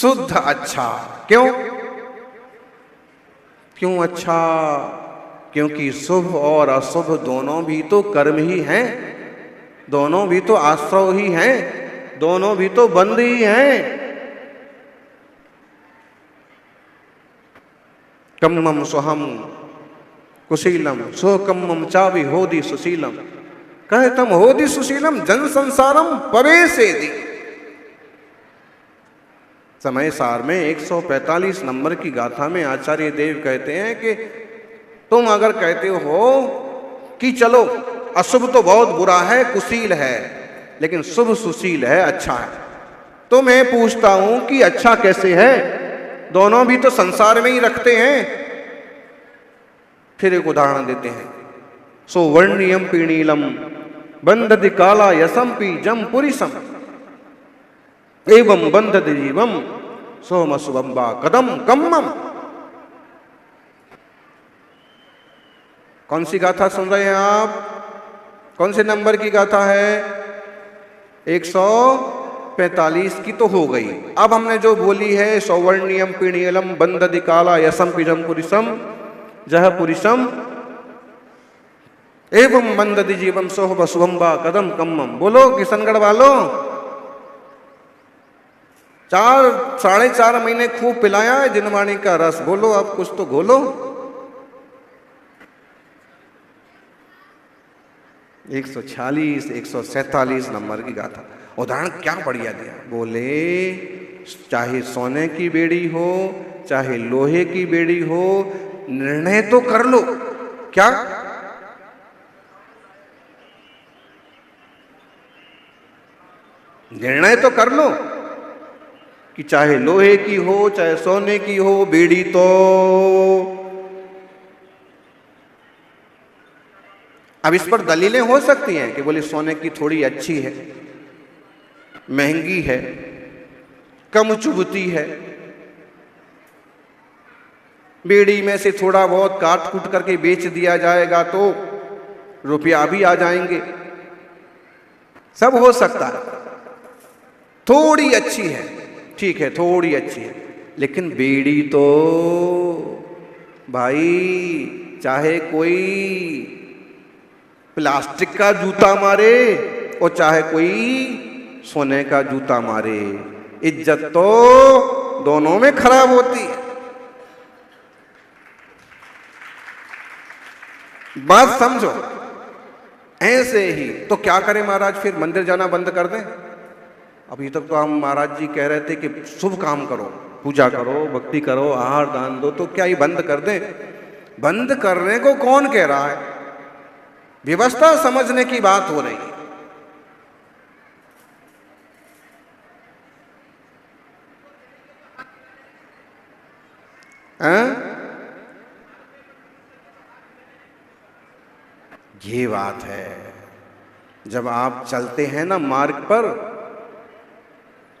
शुद्ध अच्छा। क्यों क्यों अच्छा? क्योंकि शुभ और अशुभ दोनों भी तो कर्म ही हैं, दोनों भी तो आश्रव ही हैं, दोनों भी तो बंध ही हैं। कम्मम स्वहम कुशीलम सो कम्मम चावि होदि सुशीलम कहतम होदि सुशीलम जन संसारम पवेशेदि। समय सार में 145 नंबर की गाथा में आचार्य देव कहते हैं कि तुम अगर कहते हो कि चलो अशुभ तो बहुत बुरा है, कुशील है, लेकिन शुभ सुशील है, अच्छा है, तो मैं पूछता हूं कि अच्छा कैसे है? दोनों भी तो संसार में ही रखते हैं। फिर एक उदाहरण देते हैं, सो वर्णियम पीणीलम बंधति काला यसम पी जम पुरीसम एवं बंधति जीवम सोम सुबंबा कदम कम्मम। कौन सी गाथा सुन रहे हैं आप? कौन से नंबर की गाथा है? 145 की तो हो गई। अब हमने जो बोली है सौवर्णियम पीणीलम बंधति काला यसम पिजम पुरीसम जह पुरीसम एवं बंधति जीवम सोह शुभम्बा कदम कम्मम। बोलो किशनगढ़ वालों, 4-4.5 महीने खूब पिलाया है जिनवाणी का रस, बोलो अब कुछ तो घोलो। 146 147 नंबर की गाथा, उदाहरण क्या बढ़िया दिया। बोले चाहे सोने की बेड़ी हो चाहे लोहे की बेड़ी हो, निर्णय तो कर लो। क्या? निर्णय तो कर लो कि चाहे लोहे की हो चाहे सोने की हो बेड़ी, तो अब इस पर दलीलें हो सकती हैं कि बोले सोने की थोड़ी अच्छी है, महंगी है, कम चुभती है, बेड़ी में से थोड़ा बहुत काट कूट करके बेच दिया जाएगा तो रुपया भी आ जाएंगे, सब हो सकता है। थोड़ी अच्छी है, ठीक है, थोड़ी अच्छी है, लेकिन बेड़ी तो भाई चाहे कोई प्लास्टिक का जूता मारे और चाहे कोई सोने का जूता मारे, इज्जत तो दोनों में खराब होती है। बात समझो। ऐसे ही तो क्या करें महाराज, फिर मंदिर जाना बंद कर दें? अभी तक तो हम महाराज जी कह रहे थे कि शुभ काम करो, पूजा करो, भक्ति करो, आहार दान दो, तो क्या ये बंद कर दें? बंद करने को कौन कह रहा है? व्यवस्था समझने की बात हो रही है। ये बात है, जब आप चलते हैं ना मार्ग पर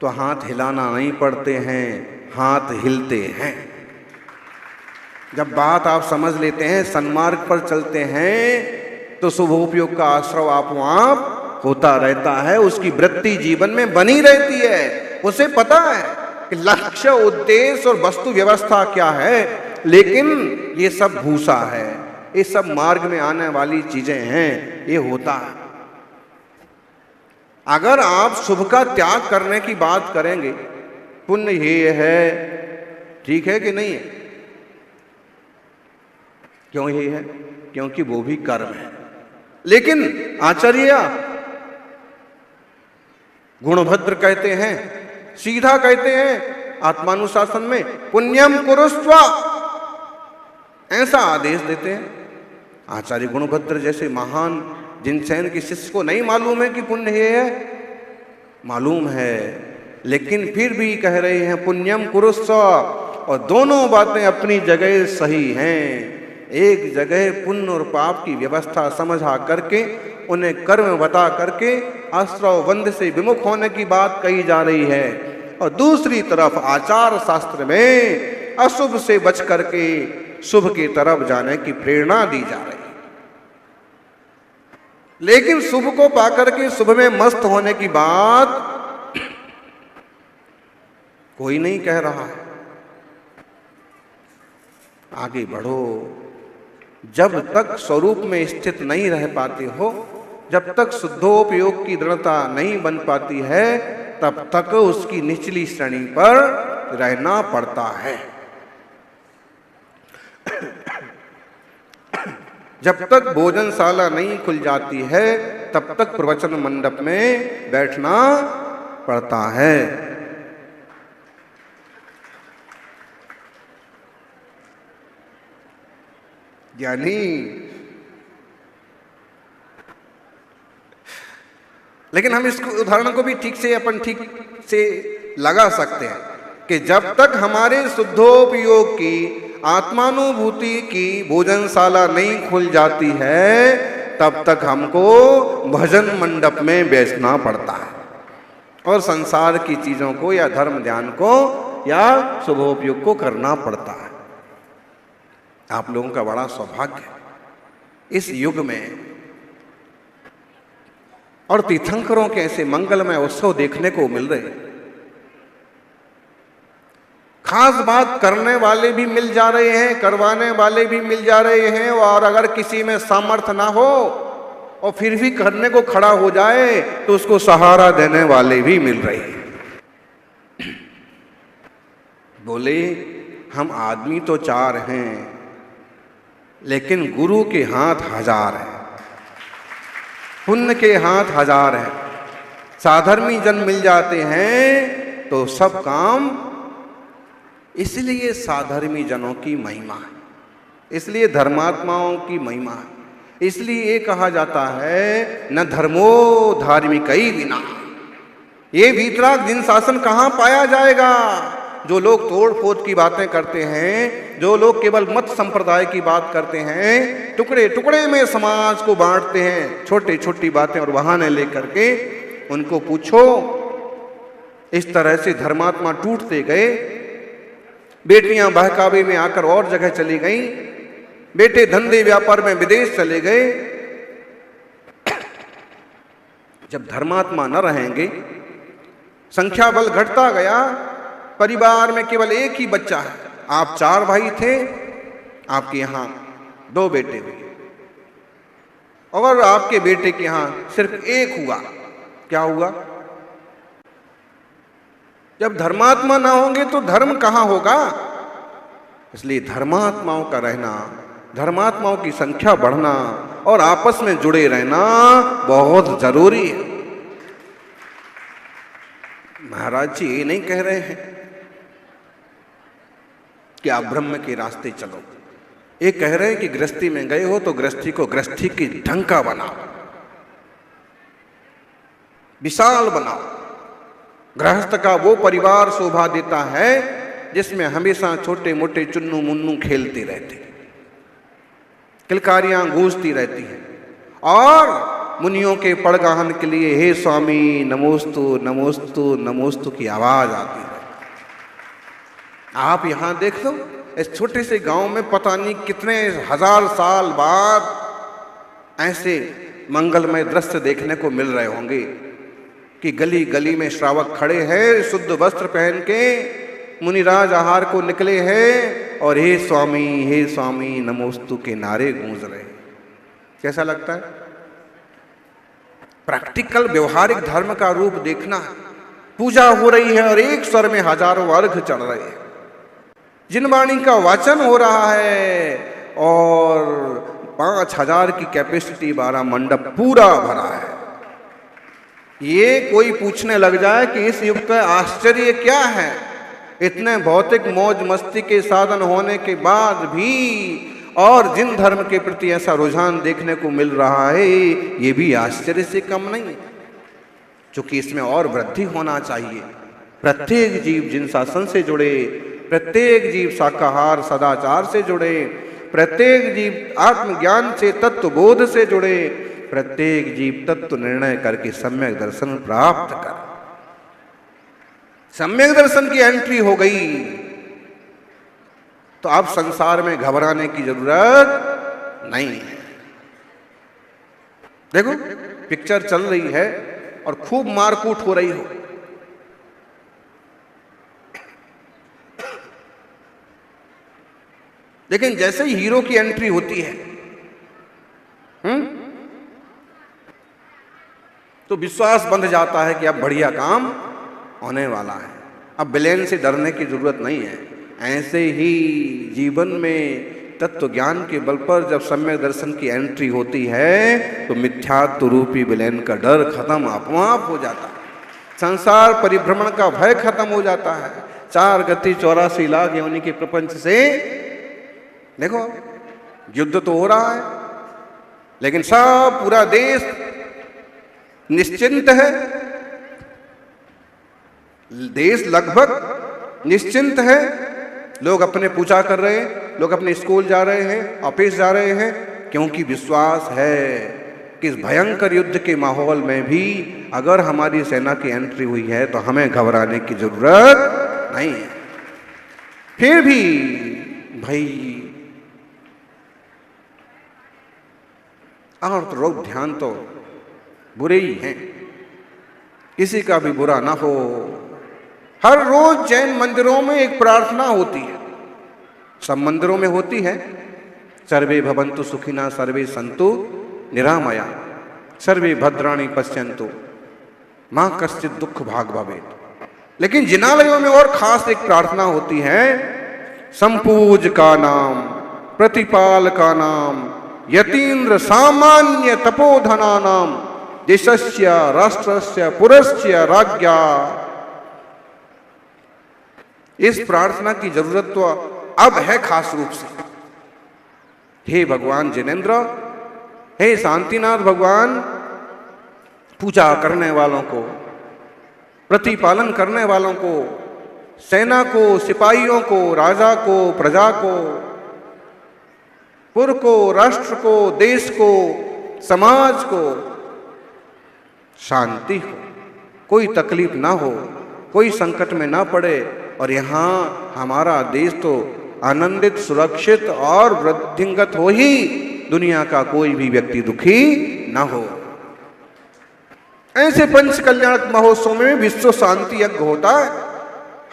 तो हाथ हिलाना नहीं पड़ते हैं, हाथ हिलते हैं। जब बात आप समझ लेते हैं, सन्मार्ग पर चलते हैं, तो शुभोपयोग का आश्रव आप होता रहता है, उसकी वृत्ति जीवन में बनी रहती है। उसे पता है कि लक्ष्य, उद्देश्य और वस्तु व्यवस्था क्या है, लेकिन ये सब भूसा है, ये सब मार्ग में आने वाली चीजें हैं, ये होता है। अगर आप शुभ का त्याग करने की बात करेंगे, पुण्य ये है, ठीक है कि नहीं है? क्यों ये है? क्योंकि वो भी कर्म है। लेकिन आचार्य गुणभद्र कहते हैं, सीधा कहते हैं आत्मानुशासन में, पुण्यम कुरुस्व, ऐसा आदेश देते हैं। आचार्य गुणभद्र जैसे महान जिनसेन के शिष्य को नहीं मालूम है कि पुण्य ये है? मालूम है, लेकिन फिर भी कह रहे हैं पुण्यम कुरुस्व। और दोनों बातें अपनी जगह सही हैं। एक जगह पुण्य और पाप की व्यवस्था समझा करके, उन्हें कर्म बता करके आश्रव बंध से विमुख होने की बात कही जा रही है, और दूसरी तरफ आचार शास्त्र में अशुभ से बच करके शुभ की तरफ जाने की प्रेरणा दी जा रही है। लेकिन शुभ को पाकर के शुभ में मस्त होने की बात कोई नहीं कह रहा है। आगे बढ़ो। जब तक स्वरूप में स्थित नहीं रह पाते हो, जब तक शुद्धोपयोग की दृढ़ता नहीं बन पाती है, तब तक उसकी निचली श्रेणी पर रहना पड़ता है। जब तक भोजनशाला नहीं खुल जाती है, तब तक प्रवचन मंडप में बैठना पड़ता है। यानी लेकिन हम इस उदाहरण को भी ठीक से लगा सकते हैं कि जब तक हमारे शुद्धोपयोग की आत्मानुभूति की भोजनशाला नहीं खुल जाती है, तब तक हमको भजन मंडप में बैठना पड़ता है और संसार की चीजों को या धर्म ध्यान को या शुभोपयोग को करना पड़ता है। आप लोगों का बड़ा सौभाग्य है इस युग में और तीर्थंकरों के ऐसे मंगलमय उत्सव देखने को मिल रहे। खास बात करने वाले भी मिल जा रहे हैं, करवाने वाले भी मिल जा रहे हैं, और अगर किसी में सामर्थ्य ना हो और फिर भी करने को खड़ा हो जाए तो उसको सहारा देने वाले भी मिल रहे हैं। बोले हम आदमी तो 4 हैं, लेकिन गुरु के हाथ 1000 हैं, पुण्य के हाथ 1000 हैं। साधर्मी जन मिल जाते हैं तो सब काम। इसलिए साधर्मी जनों की महिमा है, इसलिए धर्मात्माओं की महिमा है। इसलिए ये कहा जाता है न धर्मो धार्मिकई विना। ये वीतराग जिन शासन कहाँ पाया जाएगा? जो लोग तोड़ फोड़ की बातें करते हैं, जो लोग केवल मत संप्रदाय की बात करते हैं, टुकड़े टुकड़े में समाज को बांटते हैं, छोटी छोटी बातें और बहाने लेकर के, उनको पूछो। इस तरह से धर्मात्मा टूटते गए। बेटियां बहकावे में आकर और जगह चली गईं, बेटे धंधे व्यापार में विदेश चले गए। जब धर्मात्मा न रहेंगे, संख्या बल घटता गया। परिवार में केवल एक ही बच्चा है। आप 4 भाई थे, आपके यहां 2 बेटे हुए, और आपके बेटे के यहां सिर्फ 1 हुआ। क्या हुआ? जब धर्मात्मा ना होंगे तो धर्म कहां होगा? इसलिए धर्मात्माओं का रहना, धर्मात्माओं की संख्या बढ़ना और आपस में जुड़े रहना बहुत जरूरी है। महाराज जी ये नहीं कह रहे हैं कि आप ब्रह्म के रास्ते चलो। ये कह रहे हैं कि गृहस्थी में गए हो तो गृहस्थी को गृहस्थी की ढंग का बनाओ, विशाल बनाओ। गृहस्थ का वो परिवार शोभा देता है जिसमें हमेशा छोटे मोटे चुन्नू मुन्नू खेलते रहते, किलकारियां गूंजती रहती हैं, और मुनियों के पड़गाहन के लिए हे स्वामी नमोस्तु नमोस्तु नमोस्तु की आवाज आती है। आप यहां देख लो, इस छोटे से गांव में पता नहीं कितने 1000 साल बाद ऐसे मंगलमय दृश्य देखने को मिल रहे होंगे कि गली गली में श्रावक खड़े हैं, शुद्ध वस्त्र पहन के मुनिराज आहार को निकले हैं और हे स्वामी नमोस्तु के नारे गूंज रहे हैं। कैसा लगता है? प्रैक्टिकल व्यवहारिक धर्म का रूप देखना। पूजा हो रही है और एक स्वर में हजारों अर्घ चढ़ रहे हैं, जिनवाणी का वाचन हो रहा है और 5000 की कैपेसिटी 12 मंडप पूरा भरा है। ये कोई पूछने लग जाए कि इस युग का आश्चर्य क्या है? इतने भौतिक मौज मस्ती के साधन होने के बाद भी और जिन धर्म के प्रति ऐसा रुझान देखने को मिल रहा है, ये भी आश्चर्य से कम नहीं, क्योंकि इसमें और वृद्धि होना चाहिए। प्रत्येक जीव जिन शासन से जुड़े, प्रत्येक जीव शाकाहार सदाचार से जुड़े, प्रत्येक जीव आत्मज्ञान से तत्वबोध से जुड़े, प्रत्येक जीव तत्व निर्णय करके सम्यक दर्शन प्राप्त कर। सम्यक दर्शन की एंट्री हो गई तो अब संसार में घबराने की जरूरत नहीं है। देखो पिक्चर चल रही है और खूब मारकूट हो रही हो, लेकिन जैसे ही हीरो की एंट्री होती है तो विश्वास बंध जाता है कि अब बढ़िया काम होने वाला है, अब विलेन से डरने की जरूरत नहीं है। ऐसे ही जीवन में तत्व ज्ञान के बल पर जब सम्यक दर्शन की एंट्री होती है तो मिथ्यात्व रूपी विलेन का डर खत्म अपने हो जाता है, संसार परिभ्रमण का भय खत्म हो जाता है। 4 गति 84 लाख योनि के प्रपंच से देखो युद्ध तो हो रहा है, लेकिन सब पूरा देश निश्चिंत है, देश लगभग निश्चिंत है। लोग अपने पूजा कर रहे हैं, लोग अपने स्कूल जा रहे हैं, ऑफिस जा रहे हैं, क्योंकि विश्वास है कि इस भयंकर युद्ध के माहौल में भी अगर हमारी सेना की एंट्री हुई है तो हमें घबराने की जरूरत नहीं है। फिर भी भाई और लोग ध्यान तो बुरे ही हैं, किसी का भी बुरा ना हो। हर रोज जैन मंदिरों में एक प्रार्थना होती है, सब मंदिरों में होती है, सर्वे भवन्तु सुखिना सर्वे सन्तु निरामया सर्वे भद्राणि पश्यन्तु मां कश्चित् दुख भाग भवेत्। लेकिन जिनालयों में और खास एक प्रार्थना होती है, संपूज का नाम, प्रतिपाल का नाम, यतीन्द्र सामान्य तपोधना नाम, देशस्य राष्ट्रस्य पुरस्य राज्ञा। इस प्रार्थना की जरूरत तो अब है खास रूप से। हे भगवान जिनेन्द्र, हे शांतिनाथ भगवान, पूजा करने वालों को, प्रतिपालन करने वालों को, सेना को, सिपाहियों को, राजा को, प्रजा को, पुर को, राष्ट्र को, देश को, समाज को शांति हो, कोई तकलीफ ना हो, कोई संकट में ना पड़े। और यहाँ हमारा देश तो आनंदित, सुरक्षित और वृद्धिंगत हो ही, दुनिया का कोई भी व्यक्ति दुखी ना हो। ऐसे पंच कल्याणक महोत्सव में विश्व शांति यज्ञ होता है।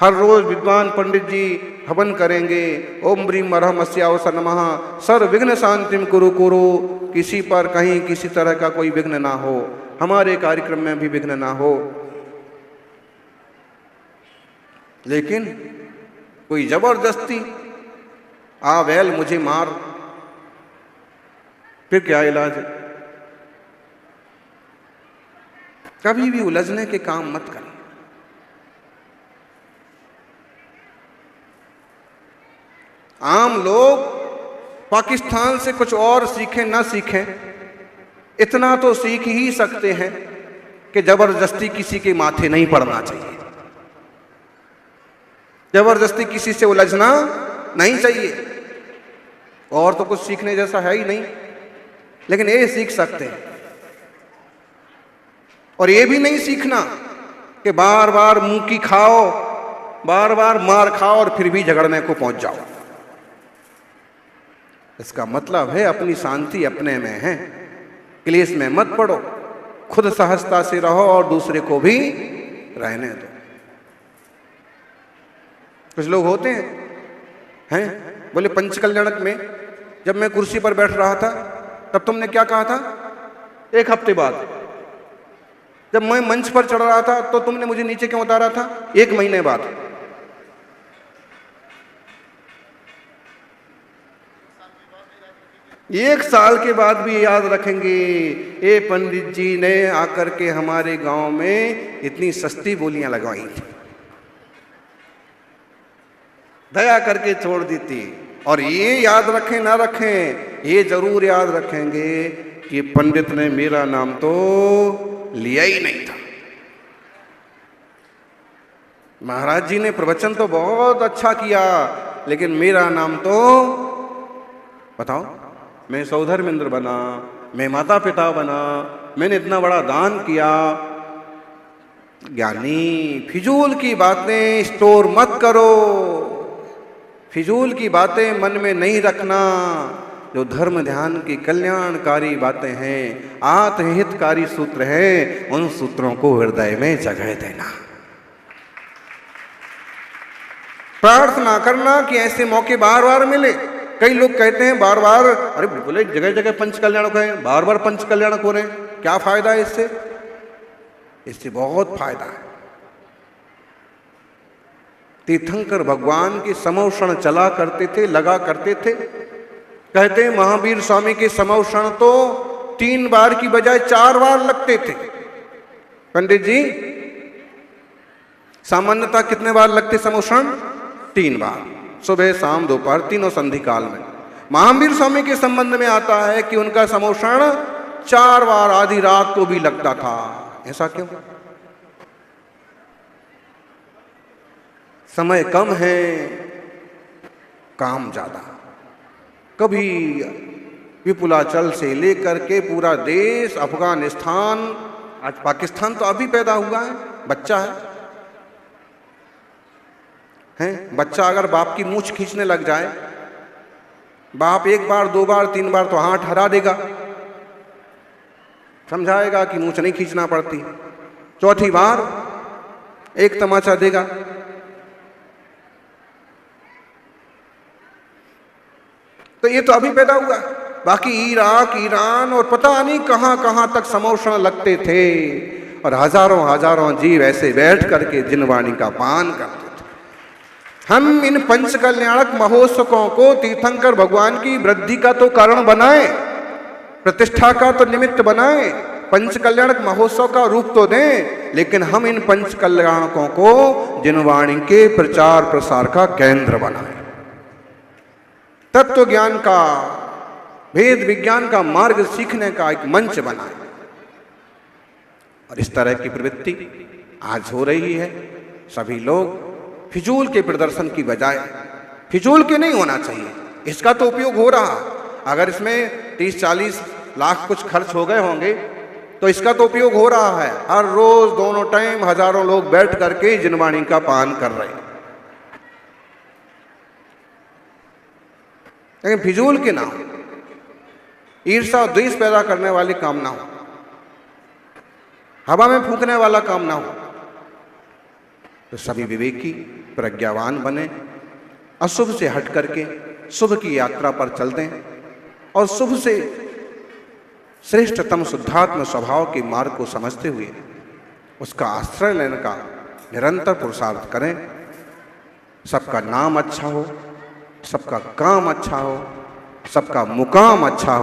हर रोज विद्वान पंडित जी हवन करेंगे, ओम ब्रीम अरहमस्यावस नमः, सर्व विघ्न शांतिम कुरु कुरु। किसी पर कहीं किसी तरह का कोई विघ्न ना हो, हमारे कार्यक्रम में भी विघ्न ना हो। लेकिन कोई जबरदस्ती आ बैल मुझे मार, फिर क्या इलाज है? कभी भी उलझने के काम मत करें। आम लोग पाकिस्तान से कुछ और सीखें ना सीखें, इतना तो सीख ही सकते हैं कि जबरदस्ती किसी के माथे नहीं पड़ना चाहिए, जबरदस्ती किसी से उलझना नहीं चाहिए। और तो कुछ सीखने जैसा है ही नहीं, लेकिन ये सीख सकते हैं। और ये भी नहीं सीखना कि बार बार मुंह की खाओ, बार बार मार खाओ और फिर भी झगड़ने को पहुंच जाओ। इसका मतलब है अपनी शांति अपने में है, क्लेश में मत पड़ो, खुद सहजता से रहो और दूसरे को भी रहने दो। कुछ लोग होते हैं बोले पंच कल्याणक में जब मैं कुर्सी पर बैठ रहा था तब तुमने क्या कहा था? 1 हफ्ते बाद जब मैं मंच पर चढ़ रहा था तो तुमने मुझे नीचे क्यों उतारा था? 1 महीने बाद। एक साल के बाद भी याद रखेंगे, ये पंडित जी ने आकर के हमारे गांव में इतनी सस्ती बोलियां लगवाई थी, दया करके छोड़ दी थी। और ये याद रखें ना रखें, ये जरूर याद रखेंगे कि पंडित ने मेरा नाम तो लिया ही नहीं था। महाराज जी ने प्रवचन तो बहुत अच्छा किया, लेकिन मेरा नाम तो बताओ, मैं सौधर्मेंद्र बना, मैं माता पिता बना, मैंने इतना बड़ा दान किया। ज्ञानी, फिजूल की बातें स्टोर मत करो, फिजूल की बातें मन में नहीं रखना। जो धर्म ध्यान की कल्याणकारी बातें हैं, आत्महितकारी सूत्र हैं, उन सूत्रों को हृदय में जगह देना, प्रार्थना करना कि ऐसे मौके बार बार मिले। कई लोग कहते हैं बार बार, अरे बोले जगह जगह पंच कल्याणक है, बार बार पंच कल्याणक हो रहे हैं, क्या फायदा है इससे? इससे बहुत फायदा है। तीर्थंकर भगवान के समौषण चला करते थे, लगा करते थे। कहते हैं महावीर स्वामी के समौषण तो 3 बार की बजाय 4 बार लगते थे। पंडित जी, सामान्यतः कितने बार लगते समौषण? 3 बार, सुबह शाम दोपहर तीनों संधि काल में। महावीर स्वामी के संबंध में आता है कि उनका समौषण 4 बार आधी रात को भी लगता था। ऐसा क्यों? समय कम है, काम ज्यादा। कभी विपुलाचल से लेकर के पूरा देश, अफगानिस्तान, आज पाकिस्तान तो अभी पैदा हुआ है, बच्चा है। बच्चा अगर बाप की मूंछ खींचने लग जाए, बाप 1 बार 2 बार 3 बार तो हाथ हरा देगा, समझाएगा कि मूंछ नहीं खींचना पड़ती। 4थी बार एक तमाचा देगा। तो ये तो अभी पैदा हुआ। बाकी इराक, ईरान और पता नहीं कहां कहां तक समौषण लगते थे, और हजारों हजारों जीव ऐसे बैठ करके जिनवाणी का पान करते थे। हम इन पंच कल्याणक महोत्सवों को तीर्थंकर भगवान की वृद्धि का तो कारण बनाए, प्रतिष्ठा का तो निमित्त बनाए, पंच कल्याणक महोत्सव का रूप तो दें, लेकिन हम इन पंच कल्याणकों को जिनवाणी के प्रचार प्रसार का केंद्र बनाए, तत्व ज्ञान का, वेद विज्ञान का मार्ग सीखने का एक मंच बनाए। और इस तरह की प्रवृत्ति आज हो रही है। सभी लोग फिजूल के प्रदर्शन की बजाय, फिजूल के नहीं होना चाहिए, इसका तो उपयोग हो रहा। अगर इसमें 30-40 लाख कुछ खर्च हो गए होंगे तो इसका तो उपयोग हो रहा है। हर रोज दोनों टाइम हजारों लोग बैठ करके जिनवाणी का पान कर रहे हैं, लेकिन फिजूल के ना हो, ईर्षा और द्वेष पैदा करने वाली काम ना हो, हवा में फूंकने वाला काम ना हो। तो सभी विवेकी प्रज्ञावान बने, अशुभ से हट करके शुभ की यात्रा पर चल दें, और शुभ से श्रेष्ठतम शुद्धात्म स्वभाव के मार्ग को समझते हुए उसका आश्रय लेने का निरंतर पुरुषार्थ करें। सबका नाम अच्छा हो, सबका काम अच्छा हो, सबका मुकाम अच्छा हो।